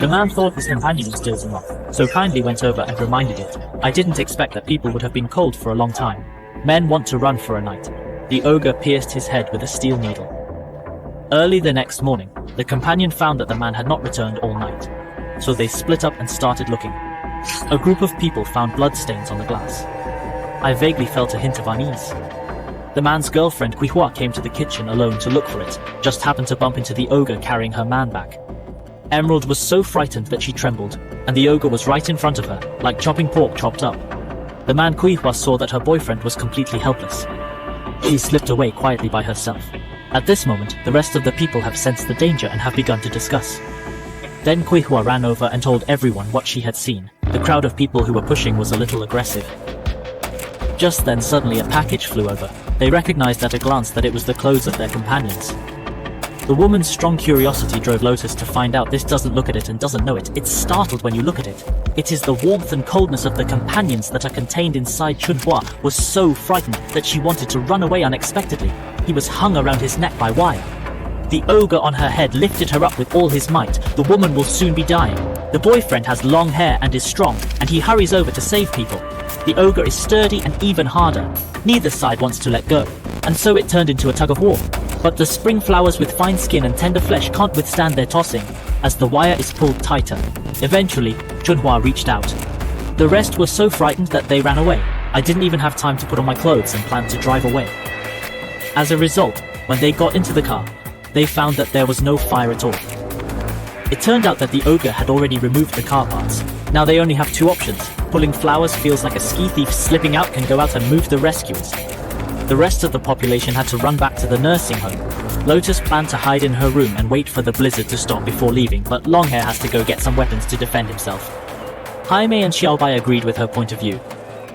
The man thought his companion was dozing off, so kindly went over and reminded it. I didn't expect that people would have been cold for a long time. Men want to run for a night. The ogre pierced his head with a steel needle. Early the next morning, the companion found that the man had not returned all night. So they split up and started looking. A group of people found bloodstains on the glass. I vaguely felt a hint of unease. The man's girlfriend Quihua came to the kitchen alone to look for it, just happened to bump into the ogre carrying her man back. Emerald was so frightened that she trembled, and the ogre was right in front of her, like chopping pork chopped up. The man Quihua saw that her boyfriend was completely helpless. She slipped away quietly by herself. At this moment, the rest of the people have sensed the danger and have begun to discuss. Then Quihua ran over and told everyone what she had seen. The crowd of people who were pushing was a little aggressive. Just then suddenly a package flew over. They recognized at a glance that it was the clothes of their companions. The woman's strong curiosity drove Lotus to find out this doesn't look at it and doesn't know it. It's startled when you look at it. It is the warmth and coldness of the companions that are contained inside. Chunhua was so frightened that she wanted to run away unexpectedly. He was hung around his neck by wire. The ogre on her head lifted her up with all his might. The woman will soon be dying. The boyfriend has long hair and is strong, and he hurries over to save people. The ogre is sturdy and even harder. Neither side wants to let go, and so it turned into a tug of war. But the spring flowers with fine skin and tender flesh can't withstand their tossing, as the wire is pulled tighter. Eventually, Chunhua reached out. The rest were so frightened that they ran away. I didn't even have time to put on my clothes and planned to drive away. As a result, when they got into the car, they found that there was no fire at all. It turned out that the ogre had already removed the car parts. Now they only have two options. Pulling flowers feels like a ski thief slipping out can go out and move the rescuers. The rest of the population had to run back to the nursing home. Lotus planned to hide in her room and wait for the blizzard to stop before leaving, but Longhair has to go get some weapons to defend himself. Jaime and Xiaobai agreed with her point of view.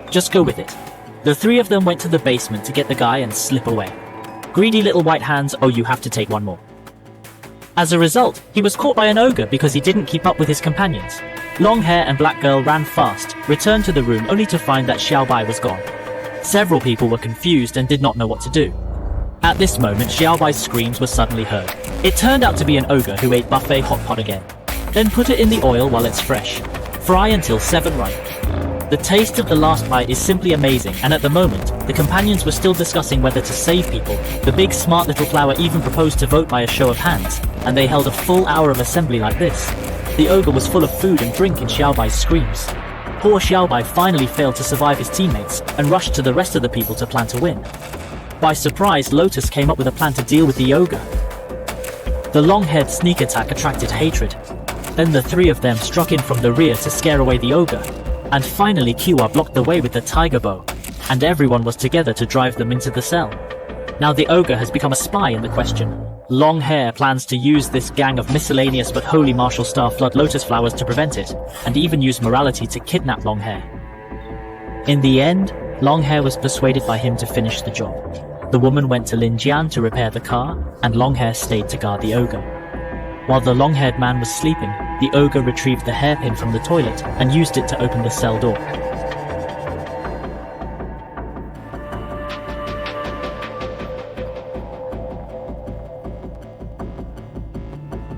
Just go with it. The three of them went to the basement to get the guy and slip away. Greedy little white hands, oh you have to take one more. As a result, he was caught by an ogre because he didn't keep up with his companions. Longhair and Black Girl ran fast, returned to the room only to find that Xiaobai was gone. Several people were confused and did not know what to do. At this moment, Xiaobai's screams were suddenly heard. It turned out to be an ogre who ate buffet hot pot again. Then put it in the oil while it's fresh. Fry until 7 ripe. The taste of the last bite is simply amazing, and at the moment, the companions were still discussing whether to save people. The big smart little flower even proposed to vote by a show of hands, and they held a full hour of assembly like this. The ogre was full of food and drink in Xiaobai's screams. Poor Xiaobai finally failed to survive his teammates, and rushed to the rest of the people to plan to win. By surprise, Lotus came up with a plan to deal with the ogre. The long-haired sneak attack attracted hatred. Then the three of them struck in from the rear to scare away the ogre. And finally Kiwa blocked the way with the tiger bow, and everyone was together to drive them into the cell. Now the ogre has become a spy in the question. Long Hair plans to use this gang of miscellaneous but holy martial star flood lotus flowers to prevent it, and even use morality to kidnap Long Hair. In the end, Long Hair was persuaded by him to finish the job. The woman went to Linjian to repair the car, and Long Hair stayed to guard the ogre. While the long-haired man was sleeping, the ogre retrieved the hairpin from the toilet and used it to open the cell door.